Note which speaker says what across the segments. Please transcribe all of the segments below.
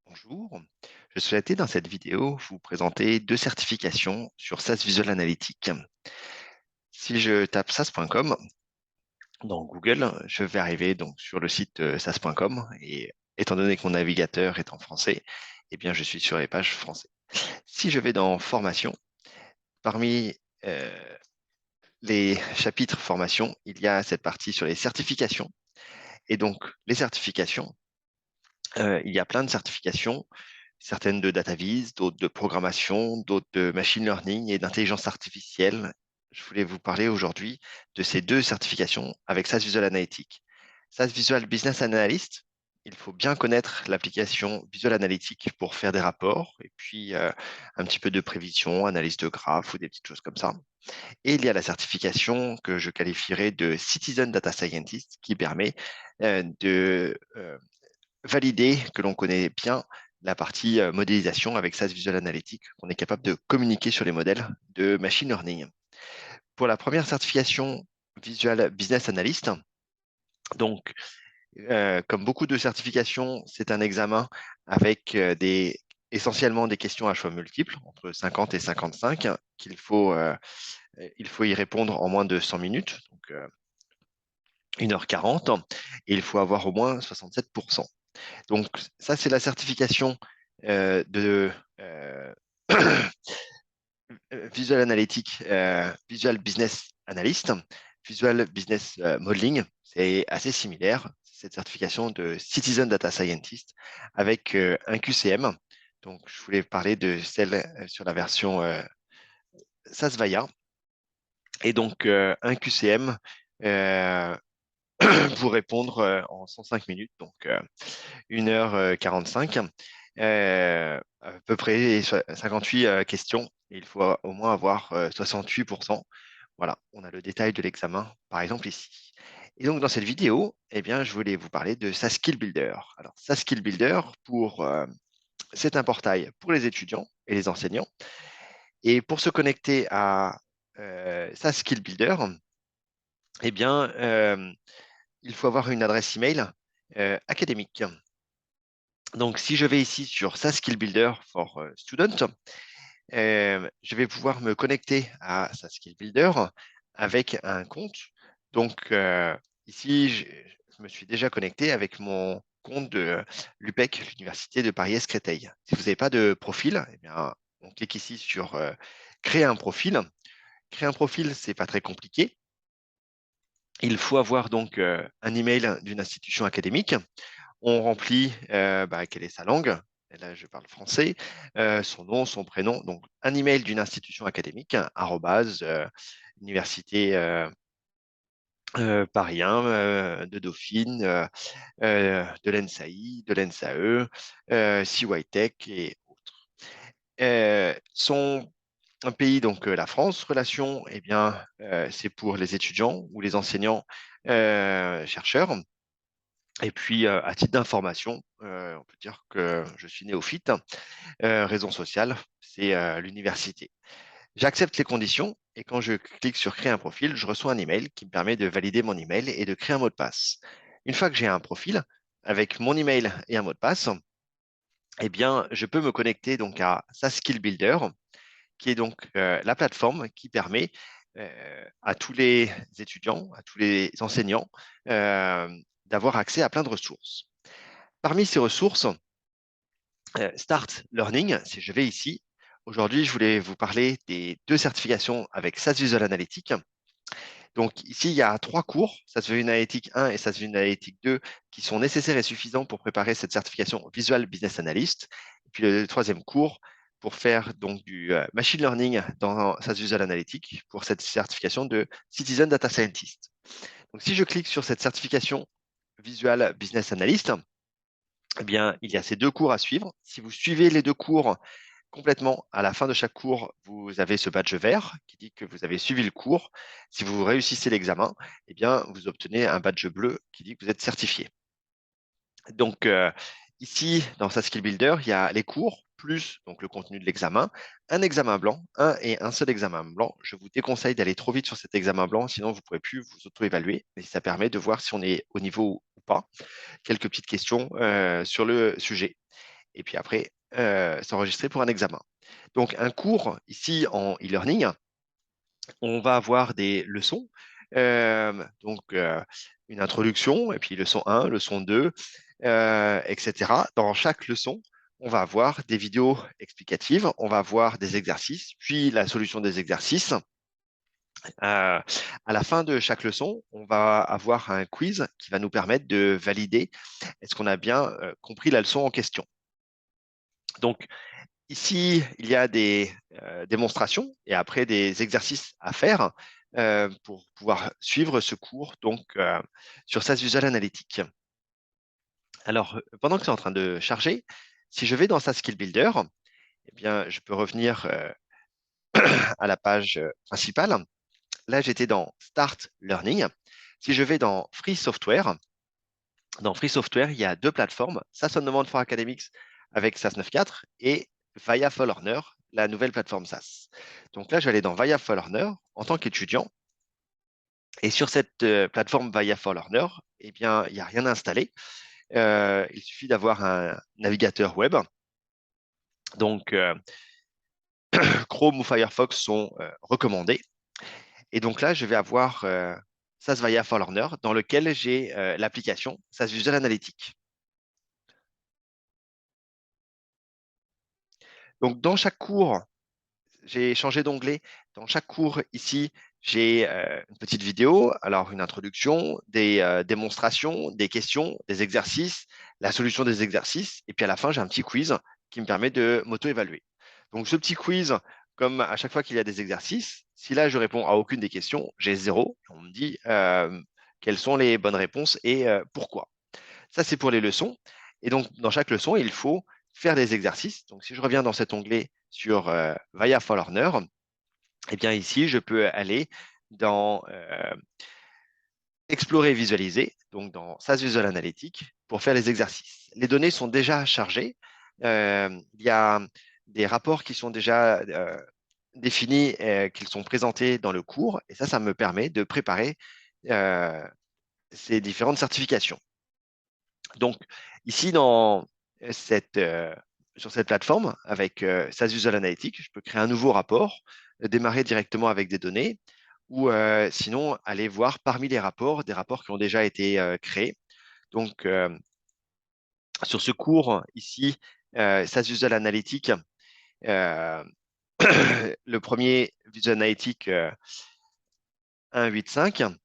Speaker 1: Bonjour, je souhaitais dans cette vidéo vous présenter deux certifications sur SAS Visual Analytics. Si je tape sas.com dans Google, je vais arriver donc sur le site sas.com et étant donné que mon navigateur est en français, eh bien je suis sur les pages français. Si je vais dans formation, parmi les chapitres formation, il y a cette partie sur les certifications. Et donc les certifications, il y a plein de certifications, certaines de data viz, d'autres de programmation, d'autres de machine learning et d'intelligence artificielle. Je voulais vous parler aujourd'hui de ces deux certifications avec SAS Visual Analytics. SAS Visual Business Analyst, il faut bien connaître l'application Visual Analytics pour faire des rapports et puis un petit peu de prévision, analyse de graphes ou des petites choses comme ça. Et il y a la certification que je qualifierais de Citizen Data Scientist qui permet de valider que l'on connaît bien la partie modélisation avec SAS Visual Analytics, qu'on est capable de communiquer sur les modèles de machine learning. Pour la première certification Visual Business Analyst, donc comme beaucoup de certifications, c'est un examen avec essentiellement des questions à choix multiples, entre 50 et 55, il faut y répondre en moins de 100 minutes, donc 1h40, et il faut avoir au moins 67%. Donc, ça, c'est la certification de Visual Analytics, Visual Business Analyst, Visual Business Modeling. C'est assez similaire, cette certification de Citizen Data Scientist avec un QCM. Donc, je voulais parler de celle sur la version SASVAIA. Et donc, un QCM pour répondre en 105 minutes, donc 1h45. À peu près 58 questions. Il faut au moins avoir 68%. Voilà, on a le détail de l'examen, par exemple ici. Et donc, dans cette vidéo, eh bien, je voulais vous parler de SAS Skill Builder. Alors, SAS Skill Builder, c'est un portail pour les étudiants et les enseignants. Et pour se connecter à SAS Skill Builder, eh bien, il faut avoir une adresse email académique. Donc, si je vais ici sur SAS Skill Builder for Students, je vais pouvoir me connecter à SAS Skill Builder avec un compte. Donc, ici, je me suis déjà connecté avec mon compte de l'UPEC, l'Université de Paris-Créteil. Si vous n'avez pas de profil, eh bien, on clique ici sur Créer un profil. Créer un profil, c'est pas très compliqué. Il faut avoir donc un email d'une institution académique. On remplit quelle est sa langue. Et là, je parle français, son nom, son prénom. Donc, un email d'une institution académique, arrobase, université Paris 1, de Dauphine, de l'ENSAI, de l'ENSAE, CYTech et autres. Son un pays, donc la France, relation, eh bien, c'est pour les étudiants ou les enseignants chercheurs. Et puis, à titre d'information, on peut dire que je suis néophyte. Raison sociale, c'est l'université. J'accepte les conditions et quand je clique sur créer un profil, je reçois un email qui me permet de valider mon email et de créer un mot de passe. Une fois que j'ai un profil avec mon email et un mot de passe, eh bien, je peux me connecter donc à SAS Skill Builder, qui est donc la plateforme qui permet à tous les étudiants, à tous les enseignants, d'avoir accès à plein de ressources. Parmi ces ressources, Start Learning, si je vais ici, aujourd'hui, je voulais vous parler des deux certifications avec SAS Visual Analytics. Donc ici, il y a trois cours, SAS Visual Analytics 1 et SAS Visual Analytics 2, qui sont nécessaires et suffisants pour préparer cette certification Visual Business Analyst. Et puis le troisième cours pour faire donc du machine learning dans SAS Visual Analytics pour cette certification de Citizen Data Scientist. Donc si je clique sur cette certification Visual Business Analyst, eh bien, il y a ces deux cours à suivre. Si vous suivez les deux cours complètement, à la fin de chaque cours, vous avez ce badge vert qui dit que vous avez suivi le cours. Si vous réussissez l'examen, eh bien, vous obtenez un badge bleu qui dit que vous êtes certifié. Donc, ici, dans sa Skill Builder, il y a les cours plus donc, le contenu de l'examen, un examen blanc, un et un seul examen blanc. Je vous déconseille d'aller trop vite sur cet examen blanc, sinon vous ne pourrez plus vous auto-évaluer, mais ça permet de voir si on est au niveau ou pas. Quelques petites questions sur le sujet. et puis après, s'enregistrer pour un examen. Donc, un cours ici en e-learning, on va avoir des leçons, une introduction, et puis leçon 1, leçon 2, etc. Dans chaque leçon, on va avoir des vidéos explicatives, on va avoir des exercices, puis la solution des exercices. À la fin de chaque leçon, on va avoir un quiz qui va nous permettre de valider est-ce qu'on a bien compris la leçon en question. Donc, ici, il y a des démonstrations et après des exercices à faire pour pouvoir suivre ce cours sur SAS Visual Analytics. Alors, pendant que c'est en train de charger, si je vais dans SAS Skill Builder, eh bien, je peux revenir à la page principale. Là, j'étais dans Start Learning. Si je vais dans Free Software, il y a deux plateformes, SAS On Demand for Academics avec SAS 9.4 et Via for Learner, la nouvelle plateforme SAS. Donc là, je vais aller dans Via for Learner en tant qu'étudiant. Et sur cette plateforme Via for Learner, eh bien, il n'y a rien à installer. Il suffit d'avoir un navigateur web. Donc, Chrome ou Firefox sont recommandés. Et donc là, je vais avoir SAS Via for Learner dans lequel j'ai l'application SAS Visual Analytics. Donc, dans chaque cours, j'ai changé d'onglet. Dans chaque cours, ici, j'ai une petite vidéo, alors une introduction, des démonstrations, des questions, des exercices, la solution des exercices, et puis à la fin, j'ai un petit quiz qui me permet de m'auto-évaluer. Donc, ce petit quiz, comme à chaque fois qu'il y a des exercices, si là, je réponds à aucune des questions, j'ai 0. On me dit quelles sont les bonnes réponses et pourquoi. Ça, c'est pour les leçons. Et donc, dans chaque leçon, il faut faire des exercices. Donc, si je reviens dans cet onglet sur Via for Learner, eh bien ici, je peux aller dans Explorer et visualiser, donc dans SAS Visual Analytics, pour faire les exercices. Les données sont déjà chargées. Il y a des rapports qui sont déjà définis, qui sont présentés dans le cours, et ça me permet de préparer euh, ces différentes certifications. Donc, ici, sur cette plateforme, avec SAS Visual Analytics, je peux créer un nouveau rapport, démarrer directement avec des données, ou sinon aller voir parmi les rapports, des rapports qui ont déjà été créés. Donc, sur ce cours ici, SAS Visual Analytics, euh, le premier Visual Analytics 1.8.5,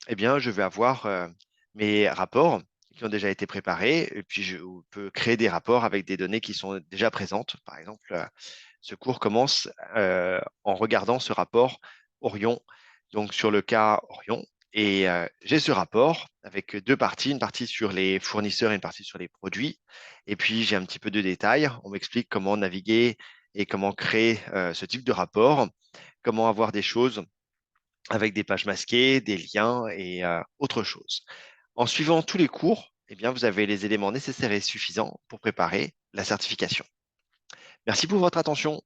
Speaker 1: eh bien, je vais avoir mes rapports qui ont déjà été préparés, et puis je peux créer des rapports avec des données qui sont déjà présentes. Par exemple, ce cours commence en regardant ce rapport Orion, donc sur le cas Orion. Et j'ai ce rapport avec deux parties, une partie sur les fournisseurs et une partie sur les produits. Et puis, j'ai un petit peu de détails. On m'explique comment naviguer et comment créer ce type de rapport, comment avoir des choses avec des pages masquées, des liens et autre chose. En suivant tous les cours, eh bien, vous avez les éléments nécessaires et suffisants pour préparer la certification. Merci pour votre attention.